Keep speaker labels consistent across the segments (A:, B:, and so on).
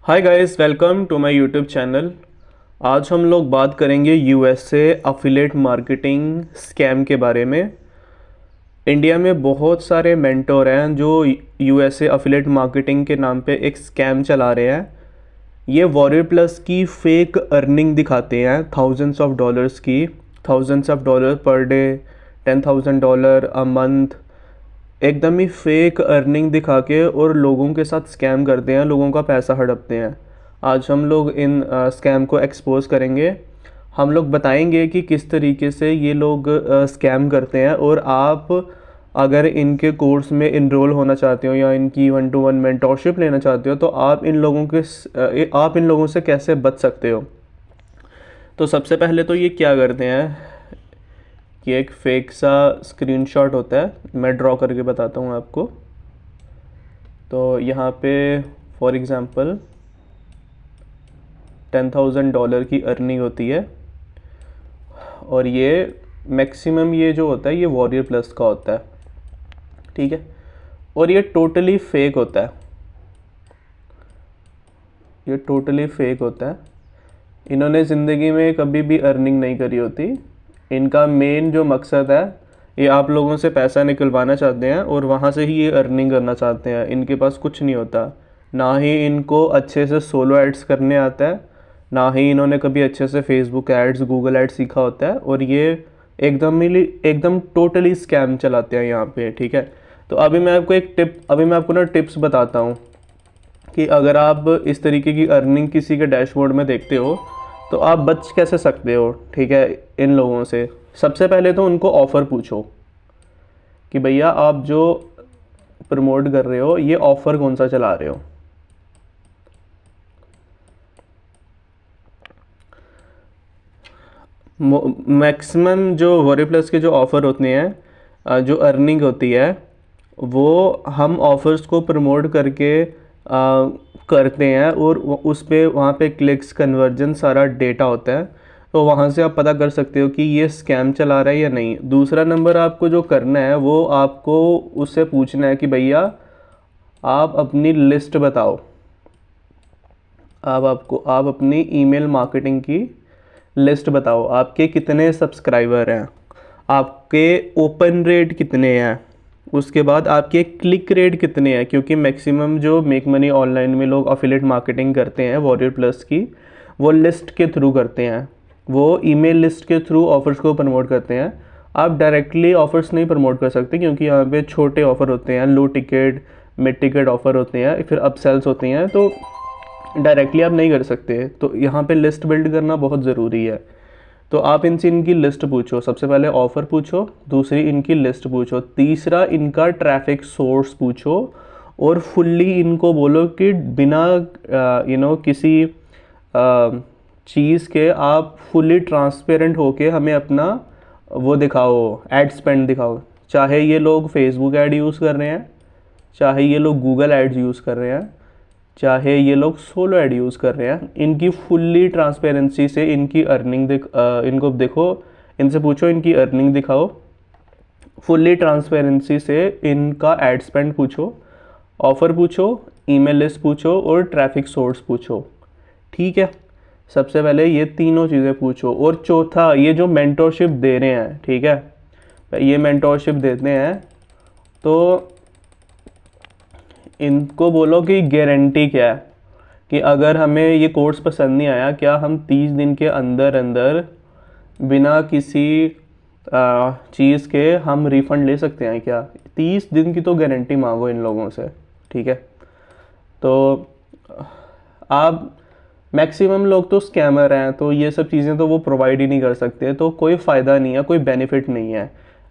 A: Hi guys, welcome to my YouTube channel. आज हम लोग बात करेंगे यूएसए अफिलिएट मार्केटिंग स्कैम के बारे में। इंडिया में बहुत सारे मेंटोर हैं जो यूएसए अफिलिएट मार्केटिंग के नाम पे एक स्कैम चला रहे हैं। ये वॉरियर प्लस की फेक अर्निंग दिखाते हैं, थाउजेंड्स ऑफ डॉलर्स की, thousands of dollar per day, $10,000 a month, एकदम ही फेक अर्निंग दिखा के और लोगों के साथ स्कैम करते हैं, लोगों का पैसा हड़पते हैं। आज हम लोग इन स्कैम को एक्सपोज करेंगे। हम लोग बताएंगे कि किस तरीके से ये लोग स्कैम करते हैं, और आप अगर इनके कोर्स में इनरोल होना चाहते हो या इनकी 1-to-1 मेंटोरशिप लेना चाहते हो तो आप इन लोगों से कैसे बच सकते हो। तो सबसे पहले तो ये क्या करते हैं कि एक फेक सा स्क्रीनशॉट होता है, मैं ड्रॉ करके बताता हूँ आपको। तो यहाँ पे फॉर एग्ज़ाम्पल $10,000 की अर्निंग होती है, और ये मैक्सिमम ये जो होता है ये वॉरियर प्लस का होता है, ठीक है। और ये टोटली फेक होता है, ये टोटली फेक होता है। इन्होंने ज़िंदगी में कभी भी अर्निंग नहीं करी होती। इनका मेन जो मकसद है, ये आप लोगों से पैसा निकलवाना चाहते हैं और वहाँ से ही ये अर्निंग करना चाहते हैं। इनके पास कुछ नहीं होता, ना ही इनको अच्छे से सोलो एड्स करने आता है, ना ही इन्होंने कभी अच्छे से फेसबुक एड्स, गूगल एड्स सीखा होता है, और ये एकदम टोटली स्कैम चलाते हैं यहाँ पे, ठीक है। तो अभी मैं आपको ना टिप्स बताता हूँ कि अगर आप इस तरीके की अर्निंग किसी के डैशबोर्ड में देखते हो तो आप बच कैसे सकते हो, ठीक है, इन लोगों से। सबसे पहले तो उनको ऑफ़र पूछो कि भैया आप जो प्रमोट कर रहे हो ये ऑफ़र कौन सा चला रहे हो। मैक्सिमम जो वॉरियर प्लस के जो ऑफ़र होते हैं, जो अर्निंग होती है, वो हम ऑफ़र्स को प्रमोट करके करते हैं, और उस पे वहाँ पे क्लिक्स, कन्वर्जन, सारा डेटा होता है। तो वहाँ से आप पता कर सकते हो कि ये स्कैम चला रहा है या नहीं। दूसरा नंबर आपको जो करना है वो आपको उससे पूछना है कि भैया आप अपनी लिस्ट बताओ। आप अपनी ईमेल मार्केटिंग की लिस्ट बताओ। आपके कितने सब्सक्राइबर हैं, आपके ओपन रेट कितने हैं, उसके बाद आपके क्लिक रेट कितने हैं, क्योंकि मैक्सिमम जो मेक मनी ऑनलाइन में लोग अफिलिएट मार्केटिंग करते हैं वॉरियर प्लस की, वो लिस्ट के थ्रू करते हैं, वो ईमेल लिस्ट के थ्रू ऑफ़र्स को प्रमोट करते हैं। आप डायरेक्टली ऑफ़र्स नहीं प्रमोट कर सकते, क्योंकि यहाँ पे छोटे ऑफ़र होते हैं, लो टिकट, मिड टिकट ऑफ़र होते हैं, फिर अपसेल्स होती हैं, तो डायरेक्टली आप नहीं कर सकते। तो यहाँ पे लिस्ट बिल्ड करना बहुत ज़रूरी है। तो आप इनसे इनकी लिस्ट पूछो। सबसे पहले ऑफ़र पूछो, दूसरी इनकी लिस्ट पूछो, तीसरा इनका ट्रैफिक सोर्स पूछो, और फुल्ली इनको बोलो कि बिना किसी चीज़ के आप फुल्ली ट्रांसपेरेंट होके हमें अपना वो दिखाओ, एड स्पेंड दिखाओ। चाहे ये लोग फेसबुक ऐड यूज़ कर रहे हैं, चाहे ये लोग गूगल एड्स यूज़ कर रहे हैं, चाहे ये लोग सोलो ऐड यूज़ कर रहे हैं, इनकी फुल्ली ट्रांसपेरेंसी से इनकी अर्निंग इनको देखो, इनसे पूछो इनकी अर्निंग दिखाओ। फुल्ली ट्रांसपेरेंसी से इनका एड स्पेंड पूछो, ऑफ़र पूछो, ईमेल लिस्ट पूछो, और ट्रैफिक सोर्स पूछो, ठीक है। सबसे पहले ये तीनों चीज़ें पूछो। और चौथा, ये जो मेंटोरशिप दे रहे हैं, ठीक है, ये मेंटोरशिप देते हैं तो इनको बोलो कि गारंटी क्या है, कि अगर हमें ये कोर्स पसंद नहीं आया, क्या हम 30 दिन के अंदर अंदर बिना किसी चीज़ के हम रिफ़ंड ले सकते हैं क्या। 30 दिन की तो गारंटी मांगो इन लोगों से, ठीक है। तो आप मैक्सिमम लोग तो स्कैमर हैं, तो ये सब चीज़ें तो वो प्रोवाइड ही नहीं कर सकते, तो कोई फ़ायदा नहीं है, कोई बेनिफिट नहीं है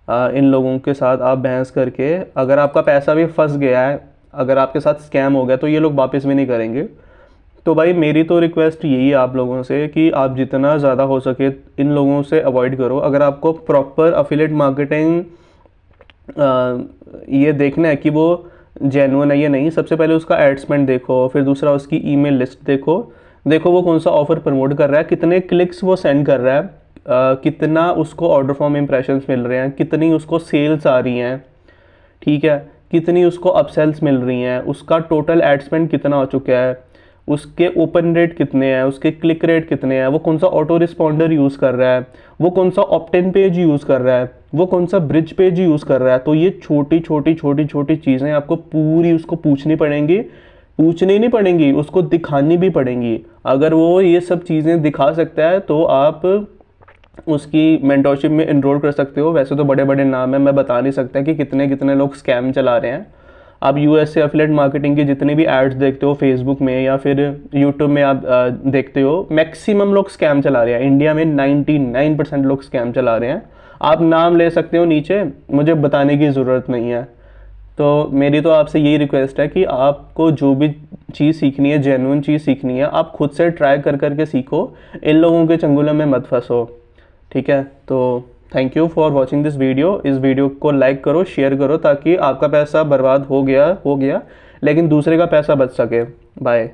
A: इन लोगों के साथ आप बहस करके। अगर आपका पैसा भी फंस गया है, अगर आपके साथ स्कैम हो गया, तो ये लोग वापस भी नहीं करेंगे। तो भाई मेरी तो रिक्वेस्ट यही है आप लोगों से कि आप जितना ज़्यादा हो सके इन लोगों से अवॉइड करो। अगर आपको प्रॉपर अफिलिएट मार्केटिंग ये देखना है कि वो जेन्युइन है या नहीं, सबसे पहले उसका एड स्पेंड देखो, फिर दूसरा उसकी ईमेल लिस्ट देखो वो कौन सा ऑफ़र प्रमोट कर रहा है, कितने क्लिक्स वो सेंड कर रहा है, कितना उसको ऑर्डर फॉर्म इंप्रेशंस मिल रहे हैं, कितनी उसको सेल्स आ रही हैं, ठीक है, कितनी उसको अपसेल्स मिल रही हैं, उसका टोटल एड स्पेंड कितना हो चुका है, उसके ओपन रेट कितने हैं, उसके क्लिक रेट कितने हैं, वो कौन सा ऑटो रिस्पॉन्डर यूज़ कर रहा है, वो कौन सा ऑप्टेन पेज यूज़ कर रहा है, वो कौन सा ब्रिज पेज यूज़ कर रहा है। तो ये छोटी छोटी छोटी छोटी चीज़ें आपको पूरी उसको पूछनी पड़ेंगी, पूछनी नहीं पड़ेंगी, उसको दिखानी भी पड़ेंगी। अगर वो ये सब चीज़ें दिखा सकता है तो आप उसकी मेंटरशिप में इनरोल कर सकते हो। वैसे तो बड़े बड़े नाम हैं, मैं बता नहीं सकता कि कितने कितने लोग स्कैम चला रहे हैं। आप यूएस से एफिलिएट मार्केटिंग की जितनी भी एड्स देखते हो फेसबुक में या फिर यूट्यूब में आप देखते हो, मैक्सिमम लोग स्कैम चला रहे हैं। इंडिया में 99% लोग स्कैम चला रहे हैं। आप नाम ले सकते हो नीचे, मुझे बताने की ज़रूरत नहीं है। तो मेरी तो आपसे यही रिक्वेस्ट है कि आपको जो भी चीज़ सीखनी है, जेन्युइन चीज़ सीखनी है, आप खुद से ट्राई कर करके सीखो, इन लोगों के चंगुलों में मत फंसो। ठीक है, तो thank you for watching this video. इस वीडियो को लाइक करो, शेयर करो, ताकि आपका पैसा बर्बाद हो गया लेकिन दूसरे का पैसा बच सके। बाय।